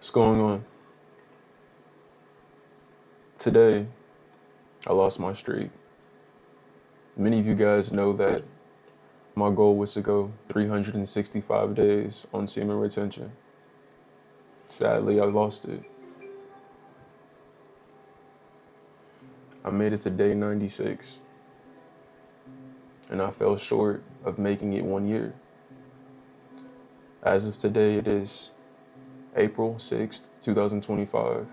What's going on? Today, I lost my streak. Many of you guys know that my goal was to go 365 days on semen retention. Sadly, I lost it. I made it to day 96, and I fell short of making it 1 year. As of today, it is April 6th, 2025.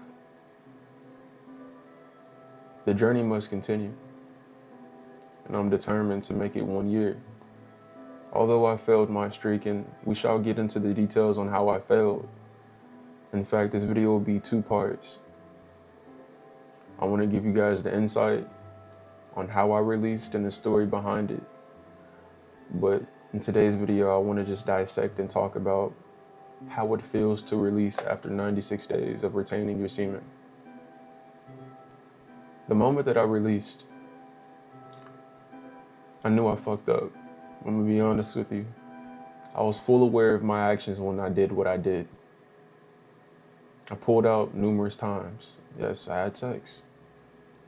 The journey must continue, and I'm determined to make it 1 year. Although I failed my streak, and we shall get into the details on how I failed. In fact, this video will be 2 parts. I want to give you guys the insight on how I released and the story behind it. But in today's video, I want to just dissect and talk about how it feels to release after 96 days of retaining your semen. The moment that I released, I knew I fucked up. I'm gonna be honest with you. I was full aware of my actions when I did what I did. I pulled out numerous times. Yes, I had sex.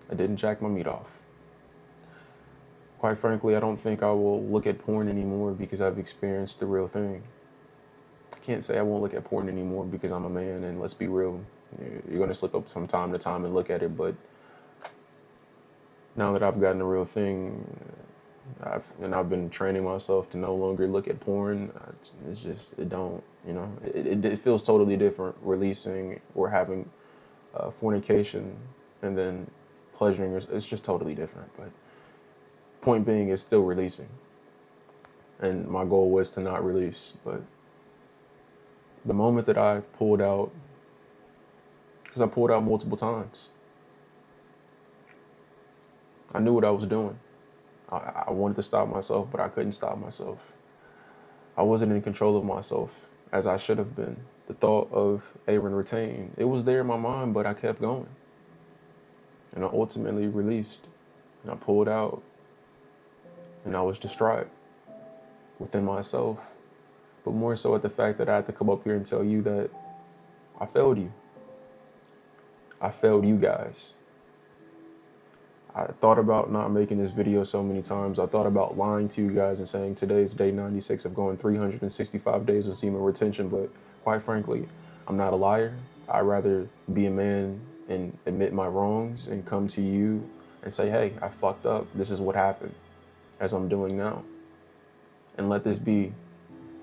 I didn't jack my meat off. Quite frankly, I don't think I will look at porn anymore because I've experienced the real thing. I can't say I won't look at porn anymore because I'm a man, and let's be real, you're gonna slip up from time to time and look at it, but now that I've gotten the real thing, I've been training myself to no longer look at porn. It feels totally different releasing or having fornication and then pleasuring. It's just totally different. But point being, it's still releasing. And my goal was to not release. But the moment that I pulled out, because I pulled out multiple times, I knew what I was doing. I wanted to stop myself, but I couldn't stop myself. I wasn't in control of myself as I should have been. The thought of Aaron retain, it was there in my mind, but I kept going. And I ultimately released, and I pulled out, and I was distraught within myself, but more so at the fact that I had to come up here and tell you that I failed you. I failed you guys. I thought about not making this video so many times. I thought about lying to you guys and saying today's day 96 of going 365 days of semen retention, but quite frankly, I'm not a liar. I'd rather be a man and admit my wrongs and come to you and say, hey, I fucked up. This is what happened, as I'm doing now. And let this be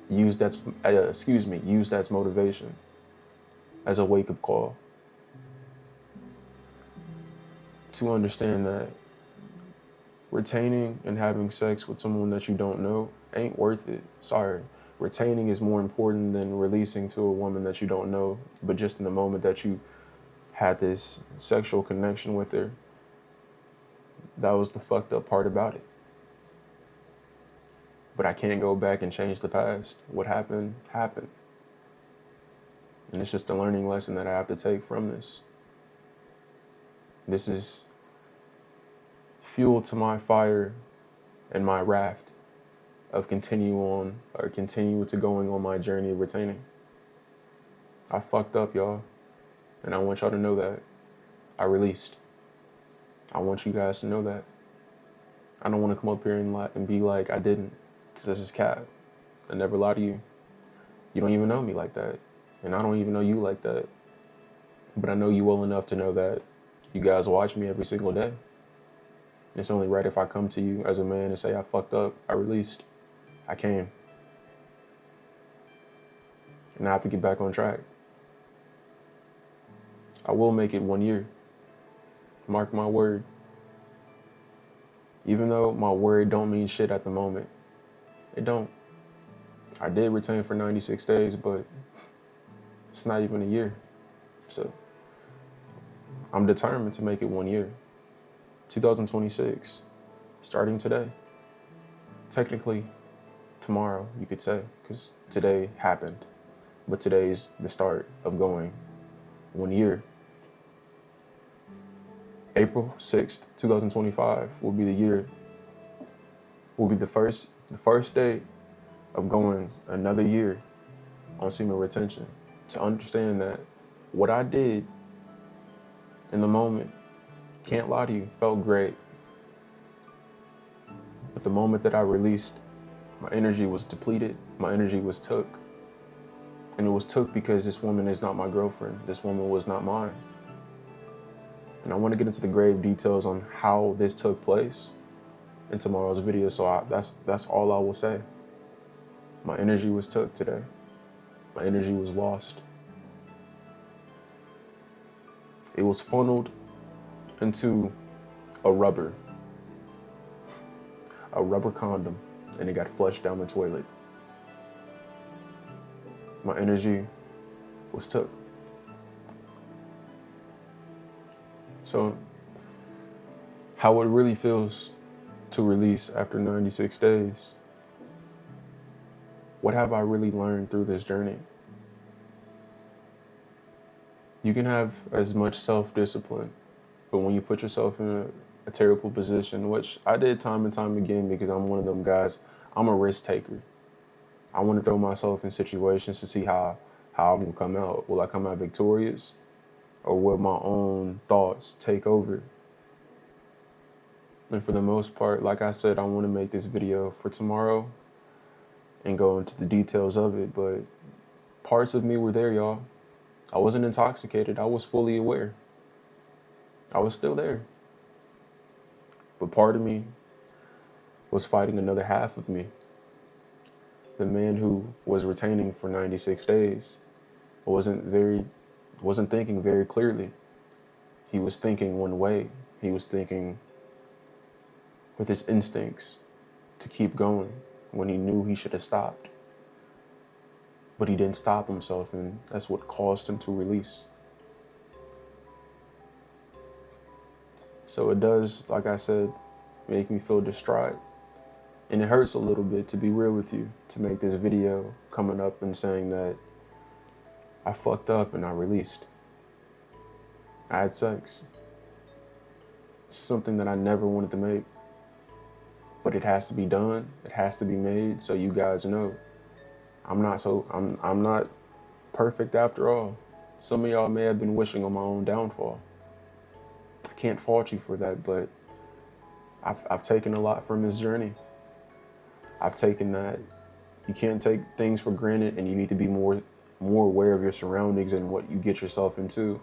used as motivation, as a wake-up call. To understand that retaining and having sex with someone that you don't know ain't worth it. Sorry. Retaining is more important than releasing to a woman that you don't know, but just in the moment that you had this sexual connection with her, that was the fucked up part about it. But I can't go back and change the past. What happened, happened. And it's just a learning lesson that I have to take from this. This is fuel to my fire and my raft of continue to going on my journey of retaining. I fucked up, y'all. And I want y'all to know that. I released. I want you guys to know that. I don't want to come up here and be like I didn't, because that's just cap. I never lie to you. You don't even know me like that. And I don't even know you like that. But I know you well enough to know that you guys watch me every single day. It's only right if I come to you as a man and say, I fucked up, I released, I came. And I have to get back on track. I will make it 1 year. Mark my word. Even though my word don't mean shit at the moment. It don't. I did retain for 96 days, but it's not even a year. So I'm determined to make it 1 year. 2026, starting today. Technically, tomorrow, you could say, because today happened. But today's the start of going 1 year. April 6th, 2025 will be the year, will be the first day of going another year on semen retention. To understand that What I did in the moment, can't lie to you, felt great. But the moment that I released, my energy was depleted, my energy was took. And it was took because this woman is not my girlfriend. This woman was not mine. And I want to get into the grave details on how this took place in tomorrow's video. So that's all I will say. My energy was took today. My energy was lost. It was funneled into a rubber condom, and it got flushed down the toilet. My energy was took. So how it really feels to release after 96 days. What have I really learned through this journey? You can have as much self-discipline, but when you put yourself in a terrible position, which I did time and time again because I'm one of them guys, I'm a risk taker. I want to throw myself in situations to see how I'm going to come out. Will I come out victorious, or will my own thoughts take over? And for the most part, like I said, I want to make this video for tomorrow and go into the details of it, but parts of me were there, y'all. I wasn't intoxicated. I was fully aware. I was still there. But part of me was fighting another half of me. The man who was retaining for 96 days wasn't thinking very clearly. He was thinking one way. He was thinking with his instincts to keep going when he knew he should have stopped. But he didn't stop himself, and that's what caused him to release. So it does, like I said, make me feel distraught. And it hurts a little bit, to be real with you, to make this video coming up and saying that I fucked up and I released. I had sex. It's something that I never wanted to make. But it has to be done. It has to be made so you guys know. I'm not perfect after all. Some of y'all may have been wishing on my own downfall. I can't fault you for that, but I've taken a lot from this journey. I've taken that you can't take things for granted, and you need to be more aware of your surroundings and what you get yourself into.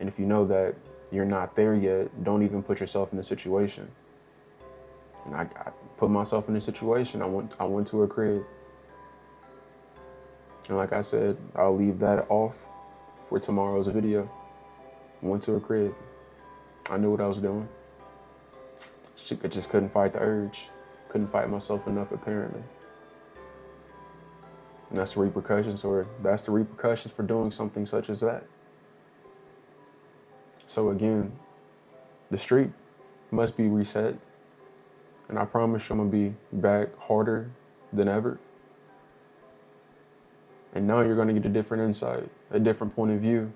And if you know that you're not there yet, don't even put yourself in the situation. And I put myself in a situation. I went to a crib. And like I said, I'll leave that off for tomorrow's video. Went to a crib. I knew what I was doing. I just couldn't fight the urge. Couldn't fight myself enough, apparently. And that's the repercussions for doing something such as that. So again, the streak must be reset. And I promise you I'm gonna be back harder than ever. And now you're gonna get a different insight, a different point of view.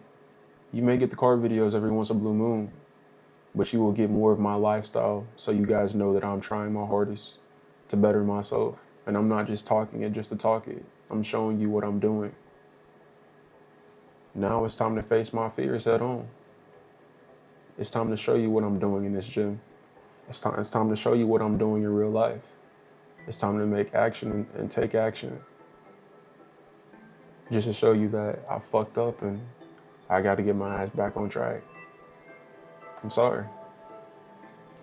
You may get the car videos every once in a blue moon, but you will get more of my lifestyle, so you guys know that I'm trying my hardest to better myself. And I'm not just talking it just to talk it. I'm showing you what I'm doing. Now it's time to face my fears head on. It's time to show you what I'm doing in this gym. It's time to show you what I'm doing in real life. It's time to make action and take action. Just to show you that I fucked up and I got to get my ass back on track. I'm sorry.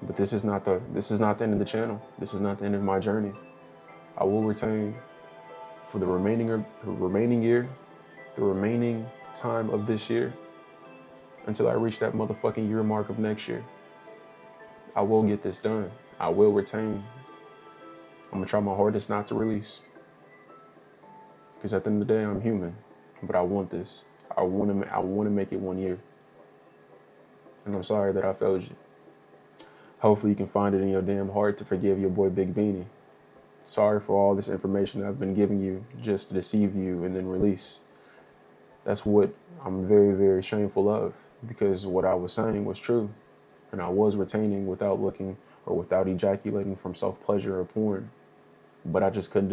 But this is not the end of the channel. This is not the end of my journey. I will retain for the remaining time of this year, until I reach that motherfucking year mark of next year. I will get this done. I will retain. I'm gonna try my hardest not to release. Because at the end of the day, I'm human. But I want this. I want to make it 1 year. And I'm sorry that I failed you. Hopefully you can find it in your damn heart to forgive your boy Big Beanie. Sorry for all this information I've been giving you just to deceive you and then release. That's what I'm very, very shameful of, because what I was saying was true. And I was retaining without looking or without ejaculating from self-pleasure or porn. But I just couldn't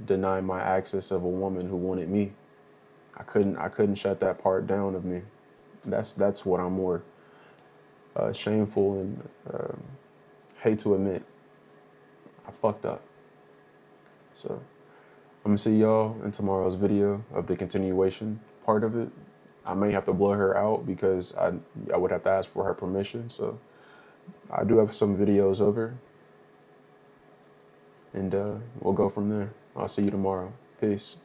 deny my access of a woman who wanted me. I couldn't shut that part down of me. That's what I'm more shameful and hate to admit. I fucked up. So I'm gonna see y'all in tomorrow's video of the continuation part of it. I may have to blur her out because I would have to ask for her permission. So I do have some videos of her, and we'll go from there. I'll see you tomorrow. Peace.